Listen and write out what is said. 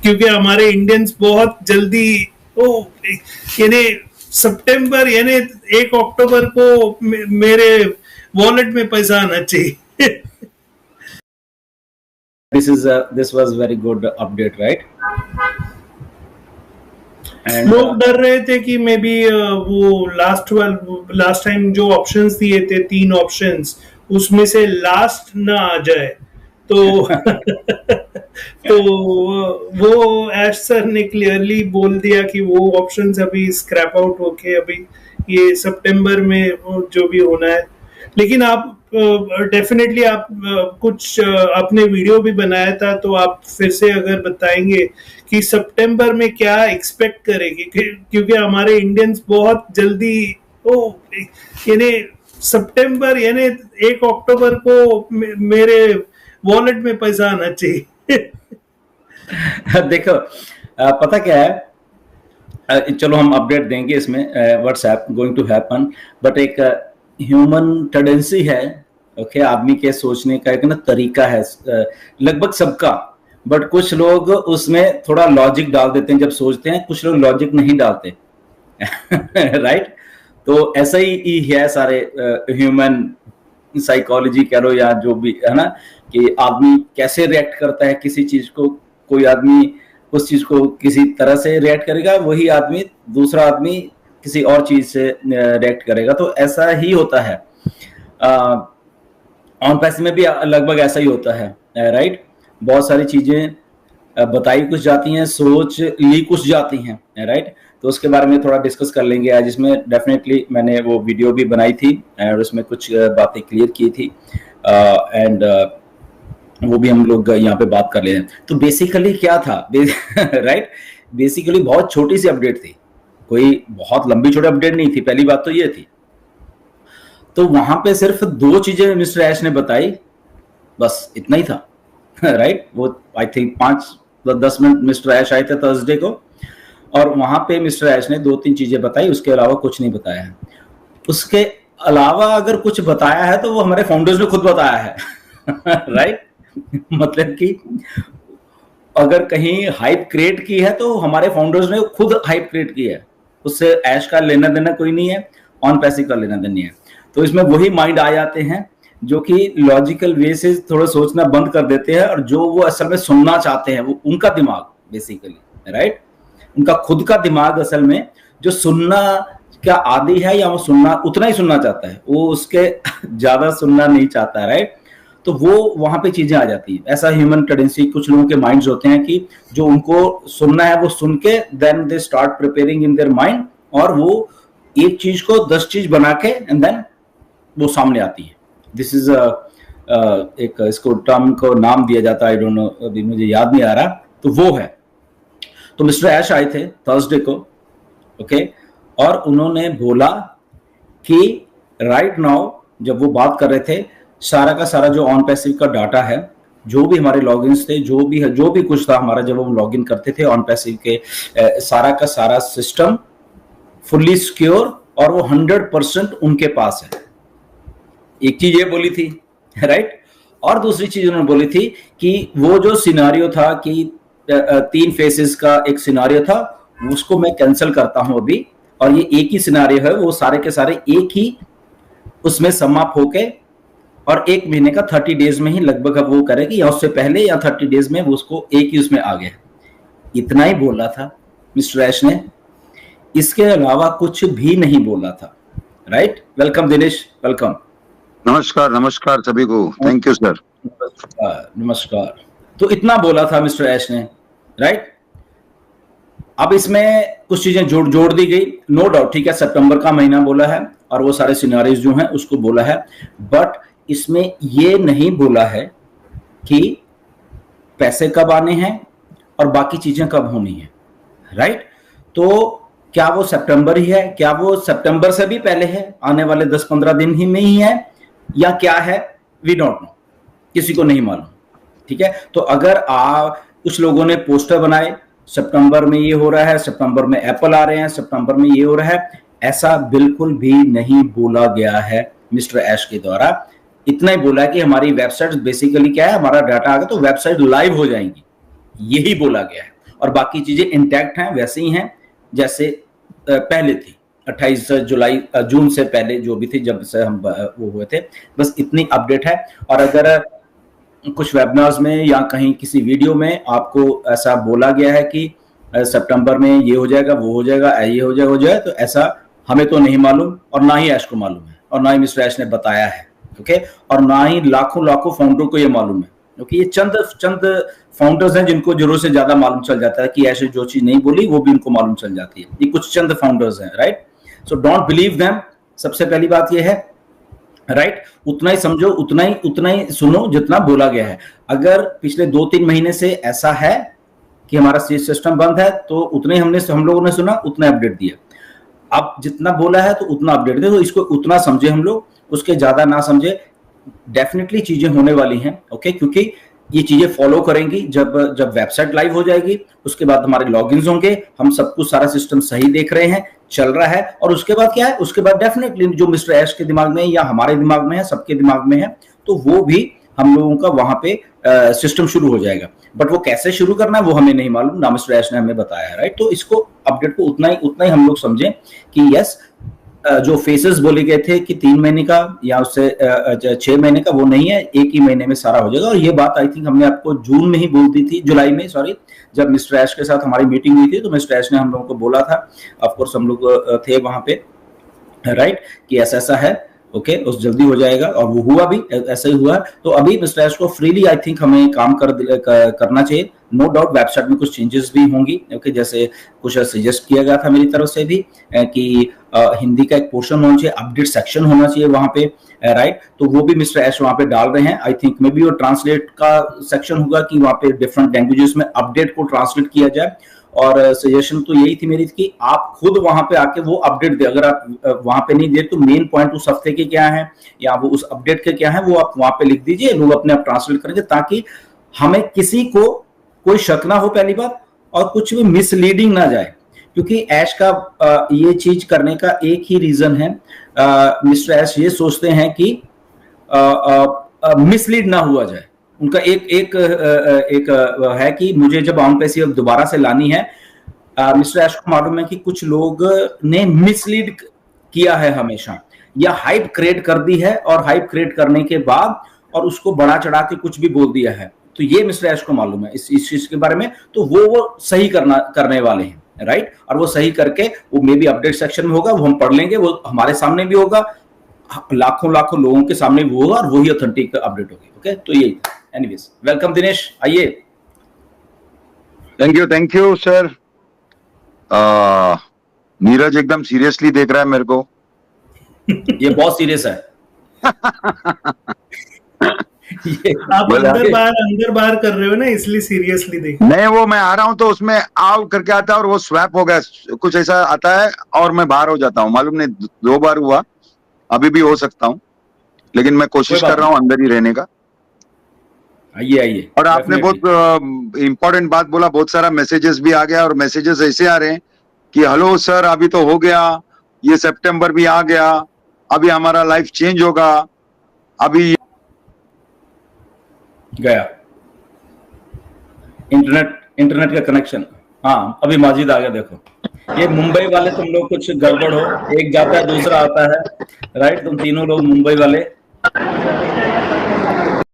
क्योंकि हमारे इंडियंस बहुत जल्दी यानी सितंबर यानी 1 अक्टूबर को मेरे वॉलेट में पैसा आना चाहिए। this was very good update, right? लोग डर रहे थे कि मे बी वो लास्ट टाइम जो ऑप्शंस दिए थे 3 ऑप्शंस उसमें से लास्ट ना आ जाए तो तो वो एश सर ने क्लियरली बोल दिया कि वो ऑप्शंस अभी स्क्रैप आउट होके अभी ये सितंबर में जो भी होना है। लेकिन आप डेफिनेटली आप कुछ आपने वीडियो भी बनाया था तो आप फिर से अगर बताएंगे कि सितंबर में क्या एक्सपेक्ट करेंगे, क्योंकि हमारे इंडियंस बहुत जल्दी यानी सितंबर यानी 1 अक्टूबर को मेरे वॉलेट में पैसा आना चाहिए। देखो पता क्या है, चलो हम अपडेट देंगे इसमें what's going to happen, but एक ह्यूमन टेंडेंसी है, ओके, आदमी के सोचने का एक ना तरीका है लगभग सबका, बट कुछ लोग उसमें थोड़ा लॉजिक डाल देते हैं जब सोचते हैं, कुछ लोग लॉजिक नहीं डालते राइट? तो ऐसा ही है सारे ह्यूमन साइकोलॉजी कह लो या जो भी है ना, कि आदमी कैसे रिएक्ट करता है किसी चीज को, कोई आदमी उस चीज को किसी तरह से रिएक्ट करेगा, वही आदमी दूसरा आदमी किसी और चीज से रिएक्ट करेगा, तो ऐसा ही होता है। ऑन पैसे में भी लगभग ऐसा ही होता है, राइट? बहुत सारी चीजें बताई कुछ जाती हैं, सोच ली कुछ जाती हैं, राइट? तो उसके बारे में थोड़ा डिस्कस कर लेंगे आज। इसमें डेफिनेटली मैंने वो वीडियो भी बनाई थी और उसमें कुछ बातें क्लियर की थी एंड वो भी हम लोग यहाँ पे बात कर ले रहे हैं। तो बेसिकली क्या था राइट? बेसिकली बहुत छोटी सी अपडेट थी, कोई बहुत लंबी छोटी अपडेट नहीं थी, पहली बात तो ये थी। तो वहां पे सिर्फ 2 चीजें मिस्टर ऐश ने बताई, बस इतना ही था राइट? वो आई थिंक 5-10 मिनट मिस्टर ऐश आए थे थर्सडे को, और वहां पे मिस्टर ऐश ने 2-3 चीजें बताई, उसके अलावा कुछ नहीं बताया है। उसके अलावा अगर कुछ बताया है तो वो हमारे फाउंडर्स ने खुद बताया है राइट? मतलब कि अगर कहीं हाइप क्रिएट की है तो हमारे फाउंडर्स ने खुद हाइप क्रिएट की है, उससे ऐश का लेना देना कोई नहीं है, ऑन पैसिव का लेना देना नहीं है। तो इसमें वही माइंड आ जाते हैं जो कि लॉजिकल वे से थोड़ा सोचना बंद कर देते हैं, और जो वो असल में सुनना चाहते हैं, वो उनका दिमाग बेसिकली, राइट? उनका खुद का दिमाग असल में जो सुनना क्या आदि है, या वो सुनना उतना ही सुनना चाहता है, वो उसके ज्यादा सुनना नहीं चाहता, राइट? तो वो वहां पे चीजें आ जाती है। ऐसा ह्यूमन टेंडेंसी कुछ लोगों के माइंड्स होते हैं कि जो उनको सुनना है वो सुन के then they start preparing in their mind, और वो एक चीज को 10 चीज बना के एंड देन वो सामने आती है। दिस इज एक इसको टर्म को नाम दिया जाता है, आई डोंट नो, अभी मुझे याद नहीं आ रहा, तो वो है। तो मिस्टर ऐश आए थे थर्सडे को, ओके, और उन्होंने बोला कि राइट नाउ जब वो बात कर रहे थे, सारा का सारा जो ऑन पैसिव का डाटा है, जो भी हमारे लॉगिन्स थे, जो भी कुछ था हमारा, जब हम लॉगिन करते थे ऑन पैसिव के, सारा का सारा सिस्टम फुल्ली सिक्योर और वो 100% उनके पास है। एक चीज ये बोली थी, राइट? और दूसरी चीज उन्होंने बोली थी कि वो जो सिनारियो था कि 3 फेसेस का एक सिनारियो था, उसको मैं कैंसिल करता हूं अभी, और ये एक ही सिनारियो है, वो सारे के सारे एक ही उसमें समाप्त होके, और 1 महीने का 30 डेज में ही लगभग अब वो करेगी, या उससे पहले या 30 डेज में वो उसको एक ही उसमें आ गया। इतना ही बोला था मिस्टर ऐश ने, इसके अलावा कुछ भी नहीं बोला था, राइट? Welcome Dinesh, welcome. नमस्कार सभी को, थैंक यू सर। नमस्कार। तो इतना बोला था मिस्टर ऐश ने, राइट? अब इसमें कुछ चीजें जोड़ दी गई, नो डाउट, ठीक है, सितंबर का महीना बोला है और वो सारे सिनारियोज जो हैं उसको बोला है, बट इसमें ये नहीं बोला है कि पैसे कब आने हैं और बाकी चीजें कब होनी है, राइट? तो क्या वो सितंबर ही है, क्या वो सितंबर से भी पहले है, आने वाले 10-15 दिन ही में ही है, या क्या है? वी डोंट नो, किसी को नहीं मालूम, ठीक है? तो अगर कुछ लोगों ने पोस्टर बनाए, सितंबर में ये हो रहा है, सितंबर में एप्पल आ रहे हैं, सितंबर में ये हो रहा है, ऐसा बिल्कुल भी नहीं बोला गया है मिस्टर ऐश के द्वारा। इतना ही बोला है कि हमारी वेबसाइट बेसिकली क्या है, हमारा डाटा आ गया तो वेबसाइट लाइव हो जाएंगी, यही बोला गया है। और बाकी चीजें इंटैक्ट हैं, वैसे ही हैं जैसे पहले थी 28 जुलाई जून से पहले जो भी थी, जब से हम वो हुए थे, बस इतनी अपडेट है। और अगर कुछ वेबिनार्स में या कहीं किसी वीडियो में आपको ऐसा बोला गया है कि सितंबर में ये हो जाएगा, वो हो जाएगा, ये हो जाएगा, तो ऐसा हमें तो नहीं मालूम, और ना ही ऐश को मालूम है, और ना ही मिस्टर ऐश ने बताया है, ओके, और ना ही लाखों लाखों फाउंडर को ये मालूम है, क्योंकि ये चंद फाउंडर्स हैं जिनको जरूरत से ज्यादा मालूम चल जाता है कि ऐसे जो चीज नहीं बोली वो भी उनको मालूम चल जाती है। ये कुछ चंद फाउंडर्स हैं, right. So don't believe them, सबसे पहली बात ये है, राइट। उतना ही समझो, उतना ही सुनो जितना बोला गया है। अगर पिछले 2-3 महीने से ऐसा है कि हमारा सिस्टम बंद है, तो उतने हम लोगों ने सुना, उतना अपडेट दिया। अब जितना बोला है तो उतना अपडेट दे, तो इसको उतना समझे हम लोग, उसके ज्यादा ना समझे। डेफिनेटली चीजें होने वाली हैं, ओके, क्योंकि ये चीजें फॉलो करेंगी। जब वेबसाइट लाइव हो जाएगी, उसके बाद हमारे लॉगिन्स होंगे, हम सब कुछ सारा सिस्टम सही देख रहे हैं, चल रहा है, और उसके बाद क्या है, उसके बाद डेफिनेटली जो मिस्टर ऐश के दिमाग में या हमारे दिमाग में है, सबके दिमाग में है, तो वो भी हम लोगों का वहां पे सिस्टम शुरू हो जाएगा। बट वो कैसे शुरू करना है वो हमें नहीं मालूम, ना मिस्टर ऐश ने हमें बताया है, राइट। तो इसको अपडेट को उतना ही हम लोग समझें कि यस, जो फेसेस बोले गए थे कि 3 महीने का या उससे 6 महीने का, वो नहीं है, 1 ही महीने में सारा हो जाएगा। और ये बात आई थिंक हमने आपको जून में ही बोल दी थी, जुलाई में, सॉरी, जब मिस्टर ऐश के साथ हमारी मीटिंग हुई थी, तो मिस्टर ऐश ने हम लोगों को बोला था, ऑफकोर्स हम लोग थे वहां पे, राइट, कि ऐसा है, ओके, उस जल्दी हो जाएगा, और वो हुआ भी, ऐसा ही हुआ। तो अभी मिस्टर ऐश को फ्रीली आई थिंक हमें काम करना चाहिए। नो डाउट वेबसाइट में कुछ चेंजेस भी होंगी, ओके, जैसे कुछ सजेस्ट किया गया था मेरी तरफ से भी कि हिंदी का एक पोर्शन होना चाहिए, अपडेट सेक्शन होना चाहिए वहां पे, राइट। तो वो भी मिस्टर ऐश वहां पे डाल रहे हैं। आई थिंक मे बी वो ट्रांसलेट का सेक्शन होगा कि वहां पे डिफरेंट लैंग्वेजेस में अपडेट को ट्रांसलेट किया जाए। और सजेशन तो यही थी मेरी कि आप खुद वहां पे आके वो अपडेट दे। अगर आप वहां पे नहीं दे तो मेन पॉइंट उस हफ्ते के क्या है या वो उस अपडेट के क्या है, वो आप वहां पे लिख दीजिए, लोग अपने आप ट्रांसलेट करेंगे, ताकि हमें किसी को कोई शक ना हो, पहली बात, और कुछ भी मिसलीडिंग ना जाए। क्योंकि ऐश का ये चीज करने का एक ही रीजन है, मिस्टर ऐश ये सोचते हैं कि मिसलीड ना हुआ जाए। उनका एक है कि मुझे जब ऑन पैसी दोबारा से लानी है, मिस्टर ऐश को मालूम है कि कुछ लोग ने मिसलीड किया है हमेशा, या हाइप क्रिएट कर दी है, और हाइप क्रिएट करने के बाद और उसको बढ़ा चढ़ा के कुछ भी बोल दिया है। तो ये मिस्टर ऐश को मालूम है इस चीज के बारे में, तो वो सही करने वाले हैं, राइट। और वो सही करके वो मे बी अपडेट सेक्शन में होगा, वो हम पढ़ लेंगे, वो हमारे सामने भी होगा, लाखों लोगों के सामने भी होगा, और वही ऑथेंटिक अपडेट होगी, ओके। तो यही, एनीवेज, वेलकम दिनेश, आइए। Thank you sir. नीरज एकदम सीरियसली देख रहा है मेरे को। ये बहुत सीरियस है। आप अंदर बाहर कर रहे हो ना, इसलिए सीरियसली देख। नहीं, वो मैं आ रहा हूं तो उसमें आउट करके आता है और वो स्वैप हो गया, कुछ ऐसा आता है और मैं बाहर हो जाता हूं। मालूम नहीं, 2 बार हुआ, अभी भी हो सकता हूं, लेकिन मैं कोशिश कर रहा हूं अंदर ही रहने का। आइए। और आपने बहुत इंपॉर्टेंट बात बोला, बहुत सारा मैसेजेस भी आ गया, और मैसेजेस ऐसे आ रहे हैं कि हेलो सर, अभी तो हो गया, ये सितंबर भी आ गया, अभी हमारा लाइफ चेंज होगा, अभी गया इंटरनेट का कनेक्शन। हाँ, अभी माजिद आ गया। देखो, ये मुंबई वाले तुम लोग कुछ गड़बड़ हो, एक जाता है दूसरा आता है, राइट। तुम तीनों लोग मुंबई वाले